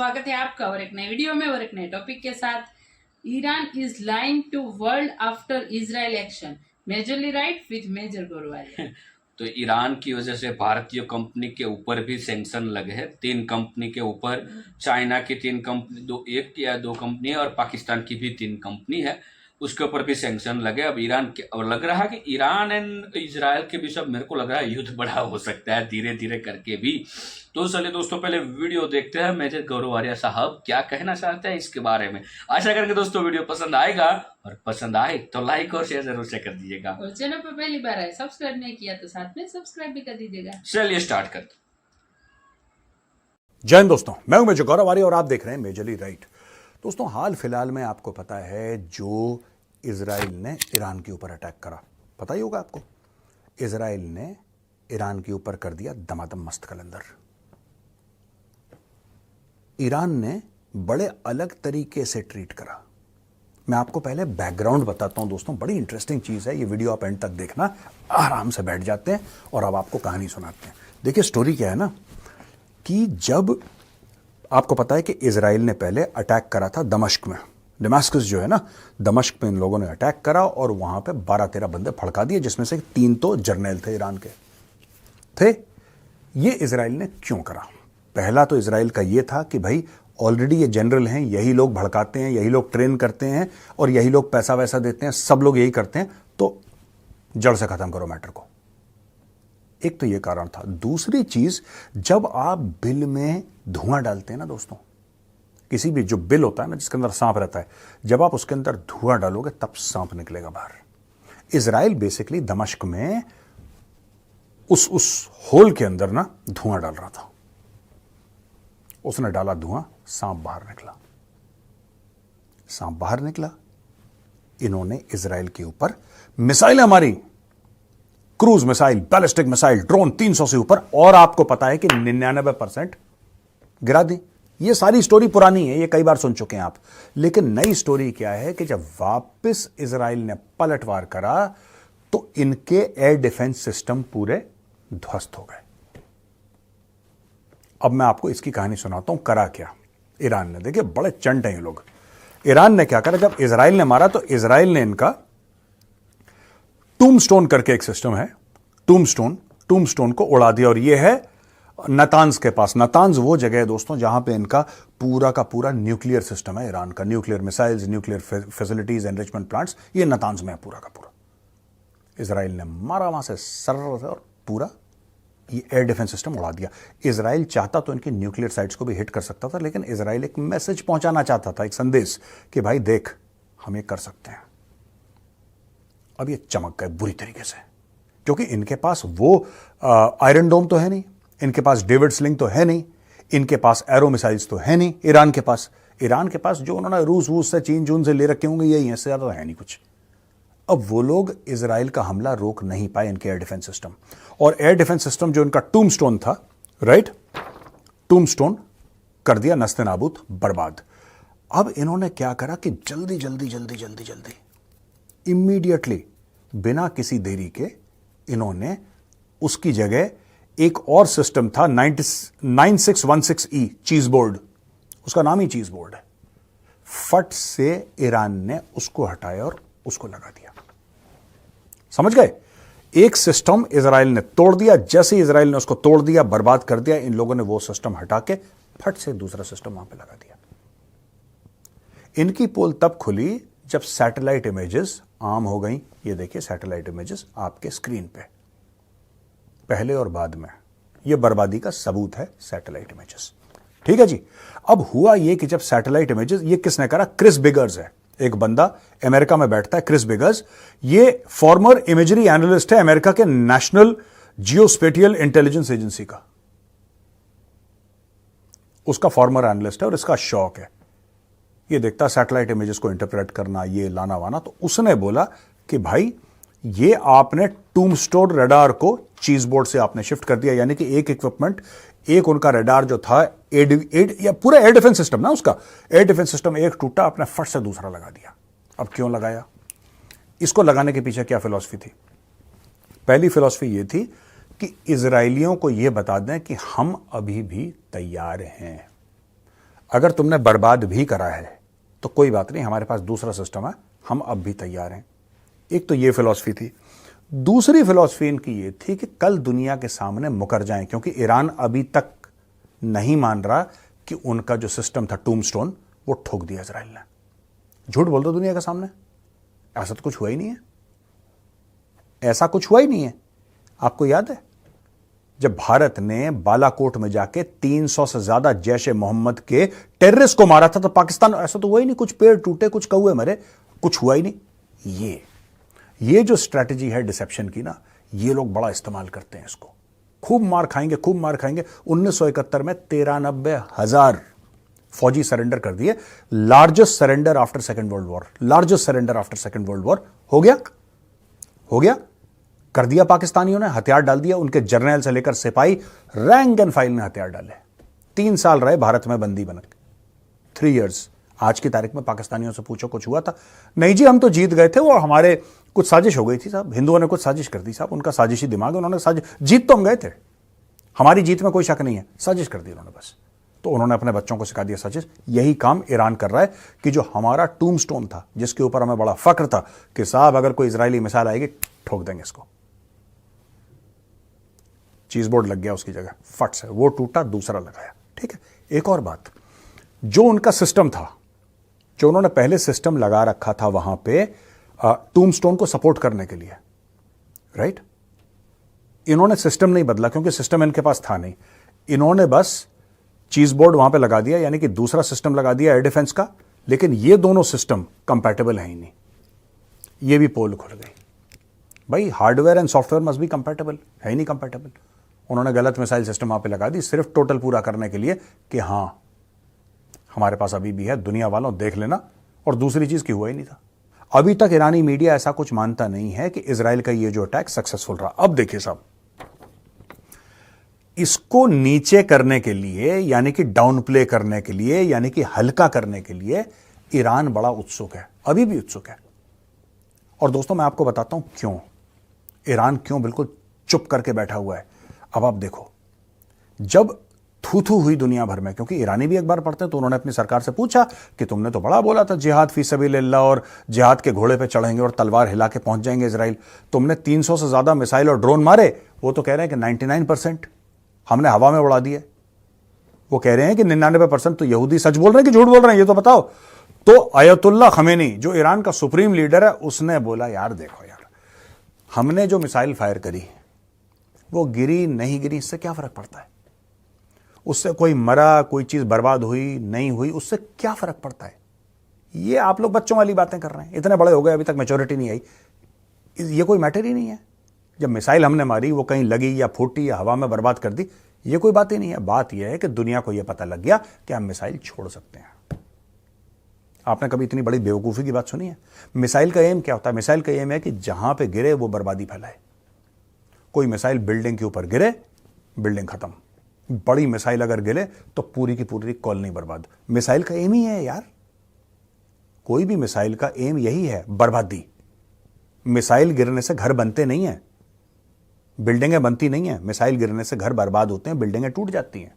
स्वागत है आपका और एक नए वीडियो में और एक नए टॉपिक के साथ। Iran is lying to world after Israel action, majorly right with major गौरवालिया। तो ईरान की वजह से भारतीय कंपनी के ऊपर भी सैंक्शन लगे हैं। 3 कंपनी के ऊपर, चाइना की 3 कंपनी, एक या 2 कंपनी है, और पाकिस्तान की भी 3 कंपनी है, उसके ऊपर भी सैंक्शन लगे। अब ईरान के, और लग रहा है कि ईरान एंड इजराइल के बीच अब मेरे को लग रहा है युद्ध बड़ा हो सकता है धीरे धीरे करके भी। तो चलिए दोस्तों, पहले वीडियो देखते हैं मेजर गौरवालिया साहब क्या कहना चाहते हैं इसके बारे में। आशा करके दोस्तों वीडियो पसंद आएगा, और पसंद आए तो लाइक और शेयर जरूर से कर दीजिएगा, और चैनल पर पहली बार आए सब्सक्राइब नहीं किया तो साथ में सब्सक्राइब भी कर दीजिएगा। चलिए स्टार्ट करते। जय हिंद दोस्तों, मैं हूं मेजर गौरवालिया और आप देख रहे हैं मेजरली राइट। दोस्तों, हाल फिलहाल में आपको पता है जो इजराइल ने ईरान के ऊपर अटैक करा, पता ही होगा आपको। इजराइल ने ईरान के ऊपर कर दिया दमादम मस्त कलंदर। ईरान ने बड़े अलग तरीके से ट्रीट करा। मैं आपको पहले बैकग्राउंड बताता हूं दोस्तों, बड़ी इंटरेस्टिंग चीज है ये। वीडियो आप एंड तक देखना, आराम से बैठ जाते हैं और अब आपको कहानी सुनाते हैं। देखिए स्टोरी क्या है ना, कि जब आपको पता है कि इजराइल ने पहले अटैक करा था दमिश्क में, दमास्कस जो है ना, दमिश्क में इन लोगों ने अटैक करा और वहां पे 12-13 बंदे फड़का दिए, जिसमें से 3 तो जर्नैल थे, ईरान के थे। ये इजराइल ने क्यों करा? पहला तो इजराइल का ये था कि भाई ऑलरेडी ये जनरल हैं, यही लोग भड़काते हैं, यही लोग ट्रेन करते हैं और यही लोग पैसा वैसा देते हैं, सब लोग यही करते हैं, तो जड़ से खत्म करो मैटर को। एक तो ये कारण था। दूसरी चीज, जब आप बिल में धुआं डालते हैं ना दोस्तों, किसी भी जो बिल होता है ना जिसके अंदर सांप रहता है, जब आप उसके अंदर धुआं डालोगे तब सांप निकलेगा बाहर। इजराइल बेसिकली दमिश्क में उस होल के अंदर ना धुआं डाल रहा था। उसने डाला धुआं, सांप बाहर निकला। सांप बाहर निकला, इन्होंने इजराइल के ऊपर मिसाइलें मारी, cruise missile, ballistic missile, drone 300 से ऊपर, और आपको पता है कि 99% गिरा दी। ये सारी स्टोरी पुरानी है, ये कई बार सुन चुके हैं आप। लेकिन नई स्टोरी क्या है कि जब वापस इजराइल ने पलटवार करा तो इनके एयर डिफेंस सिस्टम पूरे ध्वस्त हो गए। अब मैं आपको इसकी कहानी सुनाता हूं, करा क्या ईरान ने। देखिए बड़े चंट हैं ये लोग। ईरान ने क्या करा, जब इजराइल ने मारा तो इजराइल ने इनका टूमस्टोन करके एक सिस्टम है, टूमस्टोन को उड़ा दिया। और यह है नतांज के पास। नतांज वो जगह है दोस्तों जहां पे इनका पूरा का पूरा न्यूक्लियर सिस्टम है, ईरान का nuclear missiles, nuclear facilities, enrichment plants, ये नतांज में है पूरा का पूरा। इजराइल ने मारा वहां से सर और पूरा ये एयर डिफेंस सिस्टम उड़ा दिया। इजराइल चाहता तो इनके न्यूक्लियर साइट्स को भी हिट कर सकता था, लेकिन इजराइल एक मैसेज पहुंचाना चाहता था, एक संदेश कि भाई देख हम ये कर सकते हैं। अब ये चमक गए बुरी तरीके से, क्योंकि इनके पास वो आयरन डोम तो है नहीं, इनके पास डेविड स्लिंग तो है नहीं, इनके पास एरो मिसाइल्स तो है नहीं। ईरान के पास जो उन्होंने रूस से, चीन से ले रखे होंगे यही है, इससे ज्यादा तो है नहीं कुछ। अब वो लोग इजराइल का हमला रोक नहीं पाए, इनके एयर डिफेंस सिस्टम। और एयर डिफेंस सिस्टम जो इनका टूमस्टोन था, राइट, टूमस्टोन कर दिया नस्ते नाबूद, बर्बाद। अब इन्होंने क्या करा कि जल्दी इमीडिएटली, बिना किसी देरी के, इन्होंने उसकी जगह एक और सिस्टम था 9616E, चीज बोर्ड, उसका नाम ही चीज बोर्ड है, फट से ईरान ने उसको हटाया और उसको लगा दिया। समझ गए? एक सिस्टम इजराइल ने तोड़ दिया, जैसे इजराइल ने उसको तोड़ दिया, बर्बाद कर दिया, इन लोगों ने वो सिस्टम हटा के फट से दूसरा सिस्टम वहां पे लगा दिया। इनकी पोल तब खुली जब सैटेलाइट इमेजेस आम हो गई। ये देखिए सैटेलाइट इमेजेस आपके स्क्रीन पे, पहले और बाद में। ये बर्बादी का सबूत है सैटेलाइट इमेजेस, ठीक है जी। अब हुआ ये कि जब सैटेलाइट इमेजेस, ये किसने करा? क्रिस बिगर्स है, एक बंदा अमेरिका में बैठता है, क्रिस बिगर्स। ये फॉर्मर इमेजरी एनालिस्ट है अमेरिका के नेशनल जियोस्पेटियल इंटेलिजेंस एजेंसी का, उसका फॉर्मर एनालिस्ट है और इसका शौक है, ये देखता सैटेलाइट इमेजेस को इंटरप्रेट करना, ये लाना वाना। तो उसने बोला कि भाई ये आपने टूमस्टोन रडार को चीज बोर्ड से आपने शिफ्ट कर दिया, यानी कि एक इक्विपमेंट, एक उनका रडार जो था या पूरा एयर डिफेंस सिस्टम ना, उसका एयर डिफेंस सिस्टम एक टूटा, आपने फट से दूसरा लगा दिया। अब क्यों लगाया? इसको लगाने के पीछे क्या फिलॉसफी थी? पहली फिलॉसफी ये थी कि इजरायलियों को यह बता दें कि हम अभी भी तैयार हैं। अगर तुमने बर्बाद भी करा है तो कोई बात नहीं, हमारे पास दूसरा सिस्टम है, हम अब भी तैयार हैं। एक तो ये फिलॉसफी थी। दूसरी फिलॉसफी इनकी ये थी कि कल दुनिया के सामने मुकर जाएं, क्योंकि ईरान अभी तक नहीं मान रहा कि उनका जो सिस्टम था टूमस्टोन वो ठोक दिया इजराइल ने। झूठ बोल दो दुनिया के सामने, ऐसा तो कुछ हुआ ही नहीं है, ऐसा कुछ हुआ ही नहीं है। आपको याद है जब भारत ने बालाकोट में जाके 300 से ज्यादा जैश ए मोहम्मद के टेररिस्ट को मारा था, तो पाकिस्तान, ऐसा तो हुआ ही नहीं, कुछ पेड़ टूटे, कुछ कौए मरे, कुछ हुआ ही नहीं। ये जो स्ट्रैटेजी है डिसेप्शन की ना, ये लोग बड़ा इस्तेमाल करते हैं इसको। खूब मार खाएंगे, खूब मार खाएंगे। 1971 में 93,000 फौजी सरेंडर कर दिए। Largest surrender after second world war, largest surrender after second world war. हो गया, कर दिया पाकिस्तानियों ने, हथियार डाल दिया। उनके जर्नल से लेकर सिपाही, रैंक एंड फाइल में हथियार डाले। 3 साल रहे भारत में बंदी बनक, 3 years। आज की तारीख में पाकिस्तानियों से पूछो कुछ हुआ था? नहीं जी, हम तो जीत गए थे, वो हमारे कुछ साजिश हो गई थी साहब, हिंदुओं ने कुछ साजिश कर दी साहब, उनका साजिशी दिमाग है, उन्होंने साजिश, जीत तो हम गए थे, हमारी जीत में कोई शक नहीं है, साजिश कर दी उन्होंने बस। तो उन्होंने अपने बच्चों को सिखा दिया साजिश। यही काम ईरान कर रहा है कि जो हमारा टूमस्टोन था, जिसके ऊपर हमें बड़ा फक्र था कि साहब अगर कोई इजरायली मिसाइल आएगी ठोक देंगे इसको, चीज बोर्ड लग गया उसकी जगह, फट से वो टूटा, दूसरा लगाया। ठीक है, एक और बात, जो उनका सिस्टम था, जो उन्होंने पहले सिस्टम लगा रखा था वहां पे टूमस्टोन को सपोर्ट करने के लिए, राइट, इन्होंने सिस्टम नहीं बदला, क्योंकि सिस्टम इनके पास था नहीं। इन्होंने बस चीज बोर्ड वहां पे लगा दिया, यानी कि दूसरा सिस्टम लगा दिया एयर डिफेंस का। लेकिन ये दोनों सिस्टम कंपैटिबल है ही नहीं, ये भी पोल खुल गई। भाई hardware and software must be compatible, है ही नहीं कंपैटिबल। उन्होंने गलत मिसाइल सिस्टम वहां पे लगा दी, सिर्फ टोटल पूरा करने के लिए कि हां हमारे पास अभी भी है, दुनिया वालों देख लेना। और दूसरी चीज की हुआ ही नहीं था। अभी तक ईरानी मीडिया ऐसा कुछ मानता नहीं है कि इजराइल का ये जो अटैक सक्सेसफुल रहा। अब देखिए साहब, इसको नीचे करने के लिए, यानी कि डाउन प्ले करने के लिए, यानी कि हल्का करने के लिए ईरान बड़ा उत्सुक है, अभी भी उत्सुक है। और दोस्तों मैं आपको बताता हूं क्यों ईरान क्यों बिल्कुल चुप करके बैठा हुआ है। अब आप देखो, जब थू थू हुई दुनिया भर में, क्योंकि ईरानी भी अखबार पढ़ते हैं, तो उन्होंने अपनी सरकार से पूछा कि तुमने तो बड़ा बोला था जिहाद फी सबीलिल्लाह और जिहाद के घोड़े पे चढ़ेंगे और तलवार हिला के पहुंच जाएंगे इजराइल, तुमने 300 से ज्यादा मिसाइल और ड्रोन मारे। वो तो कह रहे हैं कि 99% हमने हवा में उड़ा दिए। वो कह रहे हैं कि 99% तो यहूदी सच बोल रहे हैं कि झूठ बोल रहे हैं, ये तो बताओ। तो अयतुल्ला खमेनी, जो ईरान का सुप्रीम लीडर है, उसने बोला यार देखो यार, हमने जो मिसाइल फायर करी वो गिरी नहीं गिरी, इससे क्या फर्क पड़ता है? उससे कोई मरा, कोई चीज बर्बाद हुई नहीं हुई, उससे क्या फर्क पड़ता है? ये आप लोग बच्चों वाली बातें कर रहे हैं, इतने बड़े हो गए, अभी तक मैच्योरिटी नहीं आई। ये कोई मैटर ही नहीं है। जब मिसाइल हमने मारी, वो कहीं लगी या फूटी या हवा में बर्बाद कर दी, ये कोई बात ही नहीं है। बात यह है कि दुनिया को यह पता लग गया कि हम मिसाइल छोड़ सकते हैं। आपने कभी इतनी बड़ी बेवकूफी की बात सुनी है? मिसाइल का एम क्या होता है? मिसाइल का एम है कि जहां पे गिरे वो बर्बादी फैलाए। कोई मिसाइल बिल्डिंग के ऊपर गिरे, बिल्डिंग खत्म। बड़ी मिसाइल अगर गिरे तो पूरी की पूरी कॉलोनी बर्बाद। मिसाइल का एम ही है यार, कोई भी मिसाइल का एम यही है, बर्बादी। मिसाइल गिरने से घर बनते नहीं है, बिल्डिंगें बनती नहीं है। मिसाइल गिरने से घर बर्बाद होते हैं, बिल्डिंगें टूट जाती हैं,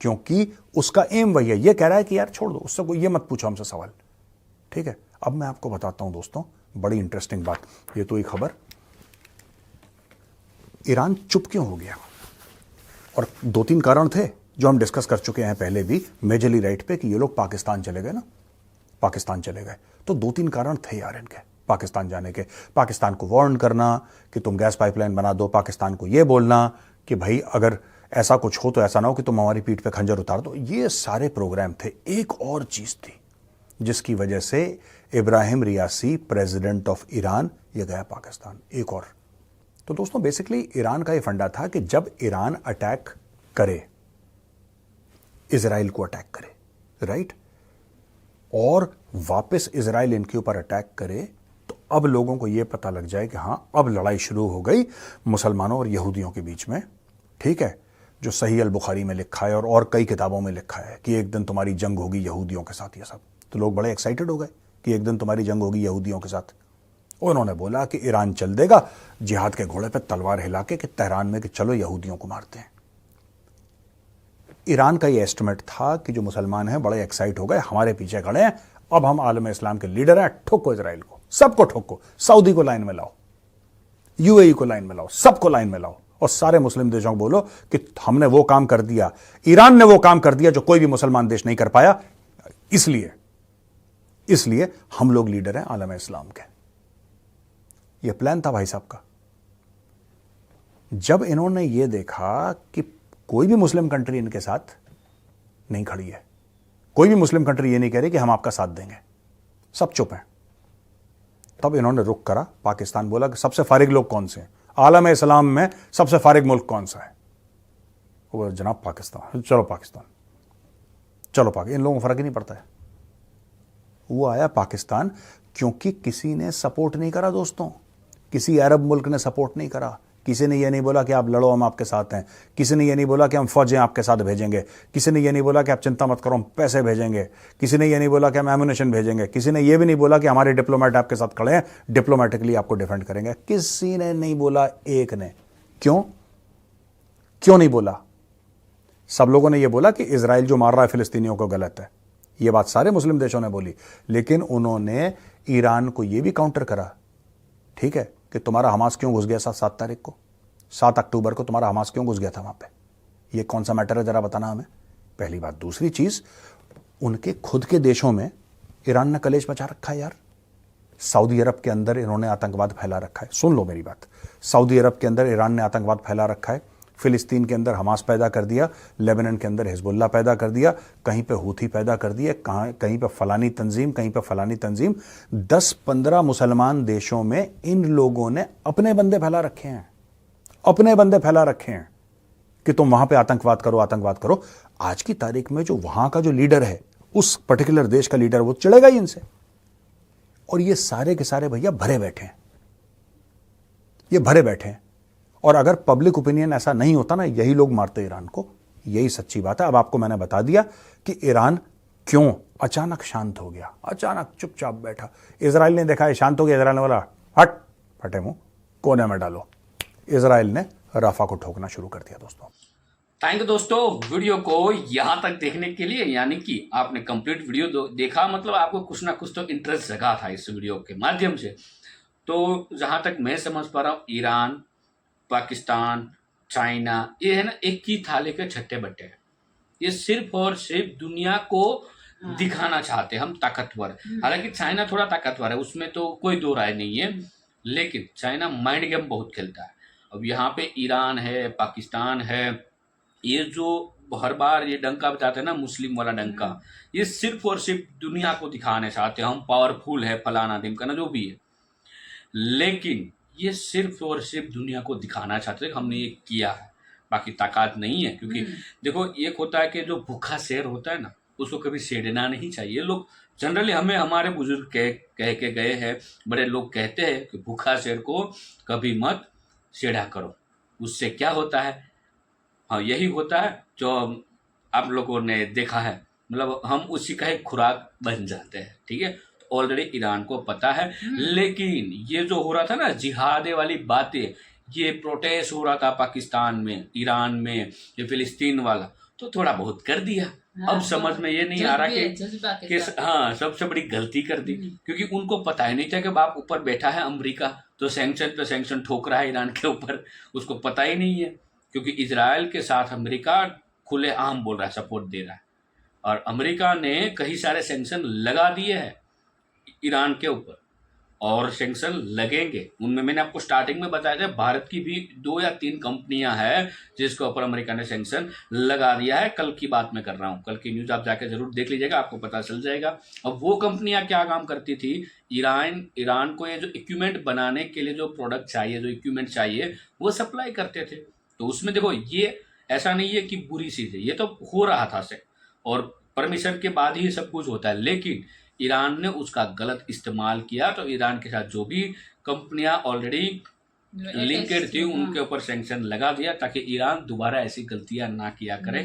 क्योंकि उसका एम वही है। ये कह रहा है कि यार छोड़ दो, उससे कोई ये मत पूछो हमसे सवाल। ठीक है, अब मैं आपको बताता हूं दोस्तों बड़ी इंटरेस्टिंग बात। ये तो एक खबर, ईरान चुप क्यों हो गया? और 2-3 कारण थे जो हम डिस्कस कर चुके हैं पहले भी, मेजरली राइट पे, कि ये लोग पाकिस्तान चले गए ना, पाकिस्तान चले गए। तो 2-3 कारण थे यार इनके पाकिस्तान जाने के। पाकिस्तान को वार्न करना कि तुम गैस पाइपलाइन बना दो, पाकिस्तान को यह बोलना कि भाई अगर ऐसा कुछ हो तो ऐसा ना हो कि तुम हमारी पीठ पे खंजर उतार दो। ये सारे प्रोग्राम थे। एक और चीज थी जिसकी वजह से Ibrahim Reasi, president of Iran, ये गया पाकिस्तान। एक और, तो दोस्तों बेसिकली ईरान का ये फंडा था कि जब ईरान अटैक करे, इजराइल को अटैक करे, राइट, और वापस इजराइल इनके ऊपर अटैक करे, तो अब लोगों को यह पता लग जाए कि हां अब लड़ाई शुरू हो गई मुसलमानों और यहूदियों के बीच में। ठीक है, जो सही अल बुखारी में लिखा है और कई किताबों में लिखा है कि एक दिन तुम्हारी जंग होगी यहूदियों के साथ। ये सब तो लोग बड़े एक्साइटेड हो गए कि एक दिन तुम्हारी जंग होगी यहूदियों के साथ। उन्होंने बोला कि ईरान चल देगा जिहाद के घोड़े पे तलवार हिला के कि तेहरान में कि चलो यहूदियों को मारते हैं। ईरान का ये एस्टिमेट था कि जो मुसलमान हैं बड़े एक्साइट हो गए, हमारे पीछे खड़े हैं, अब हम आलम इस्लाम के लीडर हैं, ठोको इसराइल को, सबको ठोको, सऊदी को लाइन में लाओ, यूएई को लाइन में लाओ, सबको लाइन में लाओ, और सारे मुस्लिम देशों को बोलो कि हमने वो काम कर दिया, ईरान ने वो काम कर दिया जो कोई भी मुसलमान देश नहीं कर पाया, इसलिए हम लोग लीडर हैं आलम इस्लाम के। ये प्लान था भाई साहब का। जब इन्होंने ये देखा कि कोई भी मुस्लिम कंट्री इनके साथ नहीं खड़ी है, कोई भी मुस्लिम कंट्री ये नहीं कह रही कि हम आपका साथ देंगे, सब चुप हैं, तब इन्होंने रुख करा। पाकिस्तान बोला कि सबसे फारिग लोग कौन से हैं, आलम इस्लाम में सबसे फारिग मुल्क कौन सा है? वो बोला जनाब पाकिस्तान। चलो पाकिस्तान, चलो पाकिस्तान, इन लोगों को फर्क ही नहीं पड़ता है। वो आया पाकिस्तान, क्योंकि किसी ने सपोर्ट नहीं करा दोस्तों, किसी अरब मुल्क ने सपोर्ट नहीं करा। किसी ने ये नहीं बोला कि आप लड़ो, हम आपके साथ हैं। किसी ने ये नहीं बोला कि हम फौजें आपके साथ भेजेंगे। किसी ने ये नहीं बोला कि आप चिंता मत करो, हम पैसे भेजेंगे। किसी ने ये नहीं बोला कि हम एमुनेशन भेजेंगे। किसी ने ये भी नहीं बोला कि हमारे डिप्लोमेट आपके साथ खड़े हैं, डिप्लोमेटिकली आपको डिफेंड करेंगे। किसी ने नहीं बोला, एक ने। क्यों नहीं बोला? सब लोगों ने ये बोला कि इजराइल जो मार रहा है फिलिस्तीनियों को गलत है, ये बात सारे मुस्लिम देशों ने बोली, लेकिन उन्होंने ईरान को ये भी काउंटर करा, ठीक है, कि तुम्हारा हमास क्यों घुस गया 7 तारीख को, 7 अक्टूबर को तुम्हारा हमास क्यों घुस गया था वहां पे? ये कौन सा मैटर है, जरा बताना हमें, पहली बात। दूसरी चीज, उनके खुद के देशों में ईरान ने कलेश बचा रखा है यार। सऊदी अरब के अंदर इन्होंने आतंकवाद फैला रखा है। सुन लो मेरी बात, सऊदी अरब के अंदर ईरान ने आतंकवाद फैला रखा है, फिलिस्तीन के अंदर हमास पैदा कर दिया, लेबनान के अंदर हिजबुल्लाह पैदा कर दिया, कहीं पे हूथी पैदा कर दिए, कहीं पे फलानी तंजीम, कहीं पे फलानी तंजीम। 10-15 मुसलमान देशों में इन लोगों ने अपने बंदे फैला रखे हैं, अपने बंदे फैला रखे हैं कि तुम वहां पे आतंकवाद करो, आतंकवाद करो। आज की तारीख में जो वहां का जो लीडर है, उस पर्टिकुलर देश का लीडर, वो चिढ़ेगा ही इनसे। और ये सारे के सारे भैया भरे बैठे हैं, ये भरे बैठे हैं। और अगर पब्लिक ओपिनियन ऐसा नहीं होता ना, यही लोग मारते ईरान को, यही सच्ची बात है। अब आपको मैंने बता दिया कि ईरान क्यों अचानक शांत हो गया, अचानक चुपचाप बैठा। इजराइल ने देखा है शांत हो गया, इजराइल ने बोला हट, फटे मुंह, कोने में डालो। इजराइल ने रफा को ठोकना शुरू कर दिया दोस्तों। थैंक यू दोस्तों, वीडियो को यहाँ तक देखने के लिए, यानी कि आपने कंप्लीट वीडियो देखा, मतलब आपको कुछ ना कुछ तो इंटरेस्ट जगा था इस वीडियो के माध्यम से। तो जहाँ तक मैं समझ पा रहा हूँ, ईरान, पाकिस्तान, चाइना, ये है ना एक ही थाली के छट्टे बट्टे हैं। ये सिर्फ और सिर्फ दुनिया को दिखाना चाहते हैं हम ताकतवर। हालांकि चाइना थोड़ा ताकतवर है, उसमें तो कोई दो राय नहीं है, लेकिन चाइना माइंड गेम बहुत खेलता है। अब यहाँ पे ईरान है, पाकिस्तान है, ये जो हर बार ये डंका बजाते हैं ना, मुस्लिम वाला डंका, ये सिर्फ और सिर्फ दुनिया को दिखाने चाहते हैं हम पावरफुल है, फलाना ढिमकाना जो भी है। लेकिन ये सिर्फ और सिर्फ दुनिया को दिखाना चाहते हैं हमने ये किया है, बाकी ताकत नहीं है। क्योंकि देखो, एक होता है कि जो भूखा शेर होता है ना, उसको कभी छेड़ना नहीं चाहिए। लोग जनरली, हमें हमारे बुजुर्ग कह के गए हैं, बड़े लोग कहते हैं कि भूखा शेर को कभी मत छेड़ा करो। उससे क्या होता है? हाँ, यही होता है जो आप लोगों ने देखा है, मतलब हम उसी का एक खुराक बन जाते हैं, ठीक है। ऑलरेडी ईरान को पता है। लेकिन ये जो हो रहा था ना जिहादे वाली बातें, ये प्रोटेस्ट हो रहा था पाकिस्तान में, ईरान में, ये फिलिस्तीन वाला, तो थोड़ा बहुत कर दिया। अब समझ में ये नहीं आ रहा कि हाँ, सबसे बड़ी गलती कर दी, क्योंकि उनको पता ही नहीं था कि बाप ऊपर बैठा है अमेरिका, तो सैंक्शन पे सैंक्शन ठोक रहा है ईरान के ऊपर, उसको पता ही नहीं है। क्योंकि इजराइल के साथ अमेरिका खुलेआम बोल रहा है, सपोर्ट दे रहा है, और अमेरिका ने कई सारे सैंक्शन लगा दिए हैं ईरान के ऊपर, और सैंक्शन लगेंगे। उनमें मैंने आपको स्टार्टिंग में बताया था, भारत की भी 2 या 3 कंपनियां हैं जिसके ऊपर अमेरिका ने सैंक्शन लगा दिया है। कल की बात मैं कर रहा हूँ, कल की न्यूज़ आप जाके जरूर देख लीजिएगा, आपको पता चल जाएगा। अब वो कंपनियां क्या काम करती थी, ईरान को ये जो इक्विपमेंट बनाने के लिए जो प्रोडक्ट चाहिए, जो इक्विपमेंट चाहिए, वो सप्लाई करते थे। तो उसमें देखो, ये ऐसा नहीं है कि बुरी चीज़ है, ये तो हो रहा था से, और परमिशन के बाद ही सब कुछ होता है। लेकिन ईरान ने उसका गलत इस्तेमाल किया, तो ईरान के साथ जो भी कंपनियां ऑलरेडी लिंकेड थी, उनके ऊपर सैंक्शन लगा दिया, ताकि ईरान दोबारा ऐसी गलतियां ना किया करे।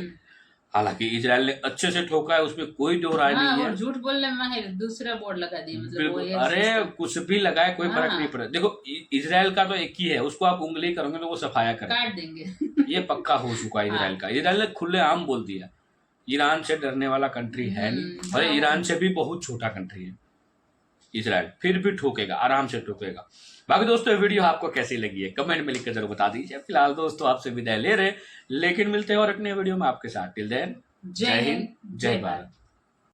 हालांकि इजराइल ने अच्छे से ठोका है, उसमें कोई दो राय हाँ, नहीं और है। झूठ बोलने में माहिर, दूसरा बोर्ड लगा दिए, मतलब वो बिल्कुल, एक अरे system। कुछ भी लगाए कोई फर्क हाँ। नहीं पड़ा। देखो इजराइल का तो एक ही है, उसको आप उंगली करोगे तो वो सफाया करेगा, काट देंगे। ये पक्का हो चुका है इजराइल का। इजराइल ने खुलेआम बोल दिया, ईरान से डरने वाला कंट्री है नहीं, और हाँ, ईरान से भी बहुत छोटा कंट्री है इजराइल, फिर भी ठोकेगा, आराम से ठोकेगा। बाकी दोस्तों ये वीडियो आपको कैसी लगी है कमेंट में लिखकर जरूर बता दीजिए। फिलहाल दोस्तों आपसे विदाई ले रहे, लेकिन मिलते हैं और एक नए वीडियो में आपके साथ। टिल देन, जय हिंद, जय भारत।